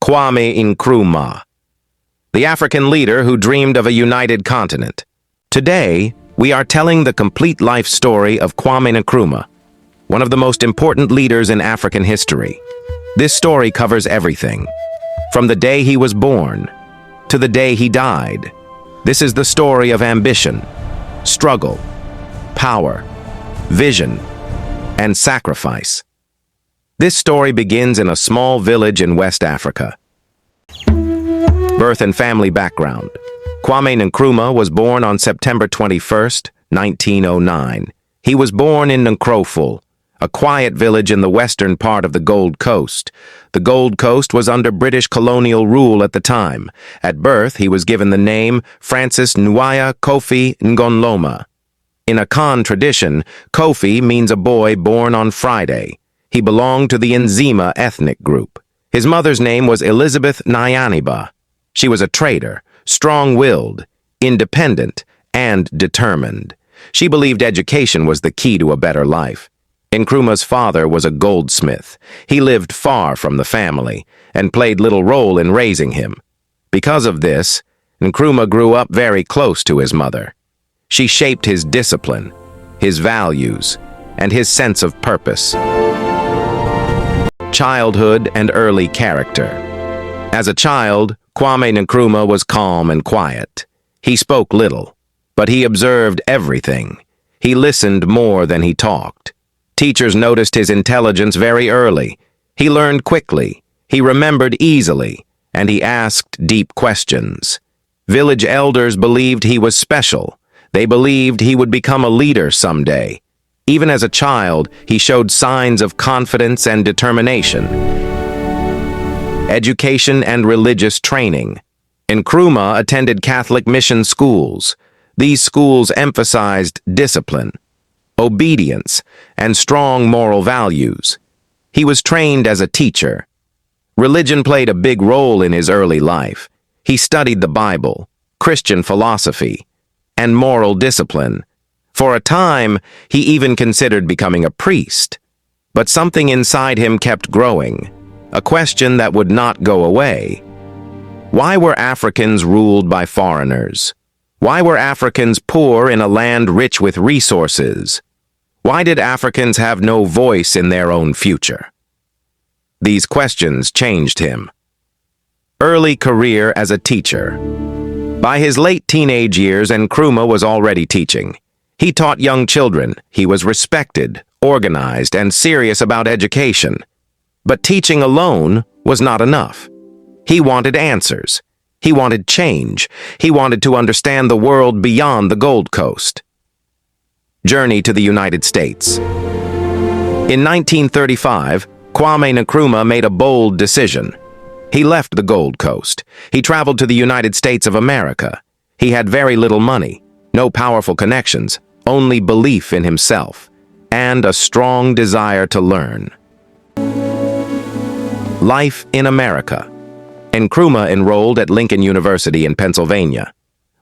Kwame Nkrumah, the African leader who dreamed of a united continent. Today, we are telling the complete life story of Kwame Nkrumah, one of the most important leaders in African history. This story covers everything, from the day he was born to the day he died. This is the story of ambition, struggle, power, vision, and sacrifice. This story begins in a small village in West Africa. Birth and family background. Kwame Nkrumah was born on September 21, 1909. He was born in Nkroful, a quiet village in the western part of the Gold Coast. The Gold Coast was under British colonial rule at the time. At birth, he was given the name Francis Nwaya Kofi Ngonloma. In a Khan tradition, Kofi means a boy born on Friday. He belonged to the Nzima ethnic group. His mother's name was Elizabeth Nyaniba. She was a trader, strong-willed, independent, and determined. She believed education was the key to a better life. Nkrumah's father was a goldsmith. He lived far from the family and played little role in raising him. Because of this, Nkrumah grew up very close to his mother. She shaped his discipline, his values, and his sense of purpose. Childhood and early character. As a child, Kwame Nkrumah was calm and quiet. He spoke little, but he observed everything. He listened more than he talked. Teachers noticed his intelligence very early. He learned quickly, he remembered easily, and he asked deep questions. Village elders believed he was special. They believed he would become a leader someday. Even as a child, he showed signs of confidence and determination. Education and religious training. Nkrumah attended Catholic mission schools. These schools emphasized discipline, obedience, and strong moral values. He was trained as a teacher. Religion played a big role in his early life. He studied the Bible, Christian philosophy, and moral discipline. For a time, he even considered becoming a priest. But something inside him kept growing, a question that would not go away. Why were Africans ruled by foreigners? Why were Africans poor in a land rich with resources? Why did Africans have no voice in their own future? These questions changed him. Early career as a teacher. By his late teenage years, Nkrumah was already teaching. He taught young children. He was respected, organized, and serious about education. But teaching alone was not enough. He wanted answers. He wanted change. He wanted to understand the world beyond the Gold Coast. Journey to the United States. In 1935, Kwame Nkrumah made a bold decision. He left the Gold Coast. He traveled to the United States of America. He had very little money, no powerful connections, only belief in himself, and a strong desire to learn. Life in America. Nkrumah enrolled at Lincoln University in Pennsylvania,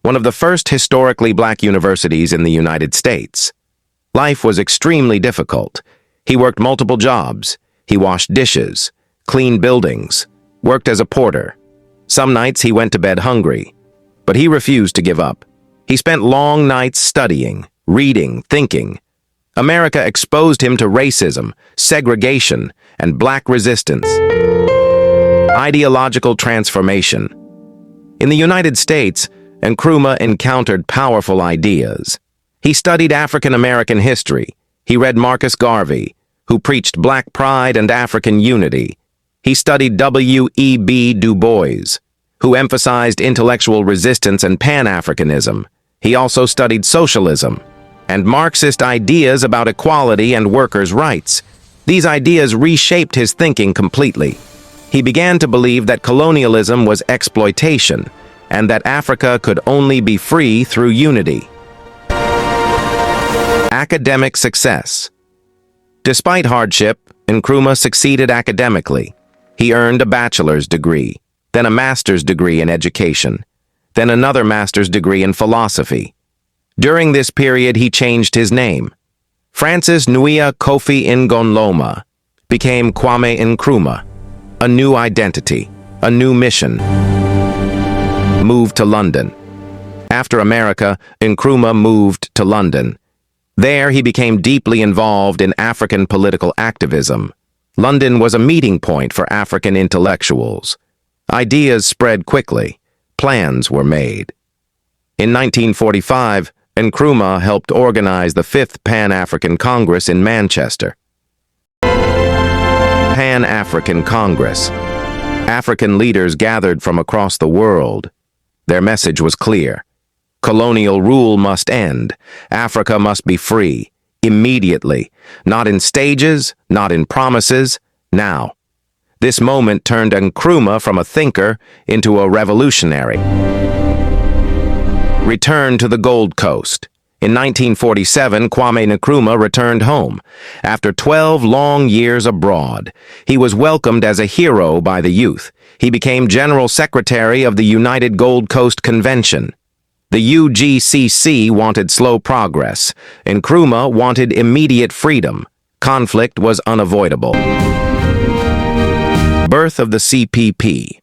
one of the first historically black universities in the United States. Life was extremely difficult. He worked multiple jobs. He washed dishes, cleaned buildings, worked as a porter. Some nights he went to bed hungry, but he refused to give up. He spent long nights studying, reading, thinking. America exposed him to racism, segregation, and black resistance. Ideological transformation. In the United States, Nkrumah encountered powerful ideas. He studied African American history. He read Marcus Garvey, who preached black pride and African unity. He studied W.E.B. Du Bois, who emphasized intellectual resistance and Pan-Africanism. He also studied socialism and Marxist ideas about equality and workers' rights. These ideas reshaped his thinking completely. He began to believe that colonialism was exploitation and that Africa could only be free through unity. Academic success. Despite hardship, Nkrumah succeeded academically. He earned a bachelor's degree, then a master's degree in education, then another master's degree in philosophy. During this period, he changed his name. Francis Nwaya Kofi Ngonloma became Kwame Nkrumah, a new identity. a new mission. Moved to London. After America, Nkrumah moved to London. There, he became deeply involved in African political activism. London was a meeting point for African intellectuals. Ideas spread quickly. Plans were made. In 1945, Nkrumah helped organize the 5th Pan-African Congress in Manchester. Pan-African Congress. African leaders gathered from across the world. Their message was clear. Colonial rule must end. Africa must be free, immediately. Not in stages, not in promises, now. This moment turned Nkrumah from a thinker into a revolutionary. Return to the Gold Coast. In 1947, Kwame Nkrumah returned home. After 12 long years abroad, he was welcomed as a hero by the youth. He became General Secretary of the United Gold Coast Convention. The UGCC wanted slow progress. Nkrumah wanted immediate freedom. Conflict was unavoidable. Birth of the CPP.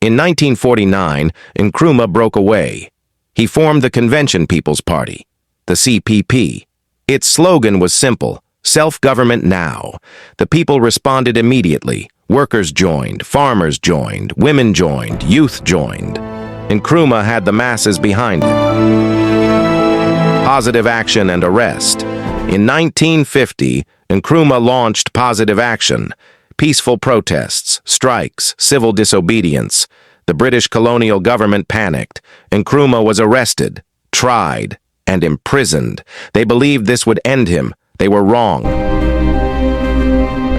In 1949, Nkrumah broke away. He formed the Convention People's Party, the CPP. Its slogan was simple, self-government now. The people responded immediately. Workers joined, farmers joined, women joined, youth joined. Nkrumah had the masses behind him. Positive action and arrest. In 1950, Nkrumah launched Positive Action, peaceful protests, strikes, civil disobedience. The British colonial government panicked. Nkrumah was arrested, tried, and imprisoned. They believed this would end him. They were wrong.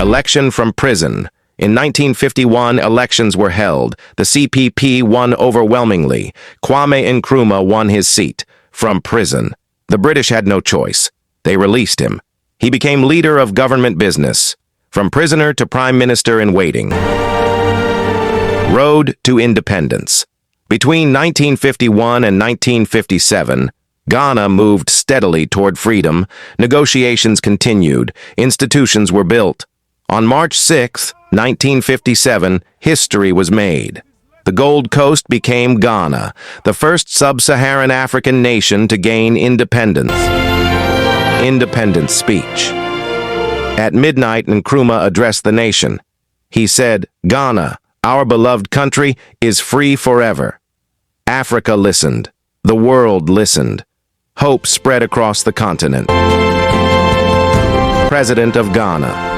Election from prison. In 1951, elections were held. The CPP won overwhelmingly. Kwame Nkrumah won his seat. From prison. The British had no choice. They released him. He became leader of government business. From prisoner to prime minister in waiting. Road to independence. Between 1951 and 1957, Ghana moved steadily toward freedom. Negotiations continued. Institutions were built. On March 6, 1957, history was made. The Gold Coast became Ghana, the first sub-Saharan African nation to gain independence. Independence speech. At midnight, Nkrumah addressed the nation. He said, "Ghana, our beloved country, is free forever." Africa listened. The world listened. Hope spread across the continent. President of Ghana.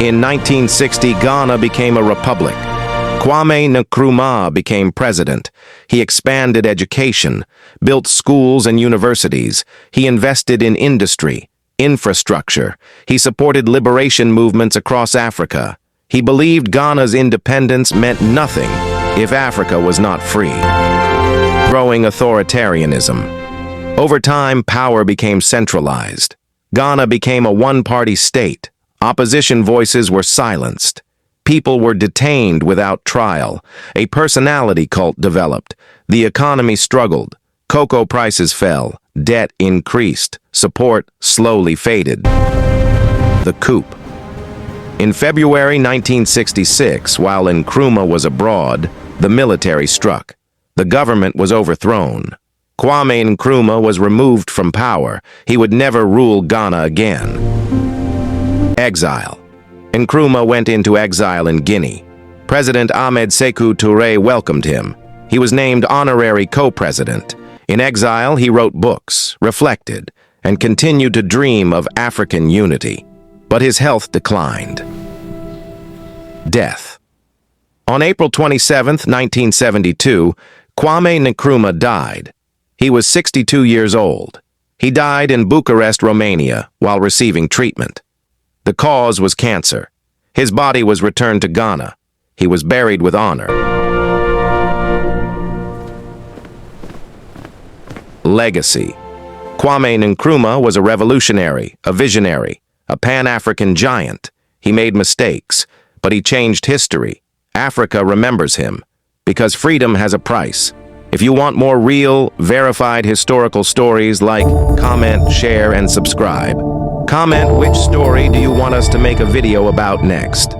In 1960, Ghana became a republic. Kwame Nkrumah became president. He expanded education, built schools and universities. He invested in industry, infrastructure. He supported liberation movements across Africa. He believed Ghana's independence meant nothing if Africa was not free. Growing authoritarianism. Over time, power became centralized. Ghana became a one-party state. Opposition voices were silenced. People were detained without trial. A personality cult developed. The economy struggled. Cocoa prices fell. Debt increased. Support slowly faded. The coup. In February 1966, while Nkrumah was abroad, the military struck. The government was overthrown. Kwame Nkrumah was removed from power. He would never rule Ghana again. Exile. Nkrumah went into exile in Guinea. President Ahmed Sékou Touré welcomed him. He was named honorary co-president. In exile, he wrote books, reflected, and continued to dream of African unity. But his health declined. Death. On April 27, 1972, Kwame Nkrumah died. He was 62 years old. He died in Bucharest, Romania, while receiving treatment. The cause was cancer. His body was returned to Ghana. He was buried with honor. Legacy. Kwame Nkrumah was a revolutionary, a visionary, a Pan-African giant. He made mistakes, but he changed history. Africa remembers him, because freedom has a price. If you want more real, verified historical stories, like, comment, share, and subscribe. Comment which story do you want us to make a video about next.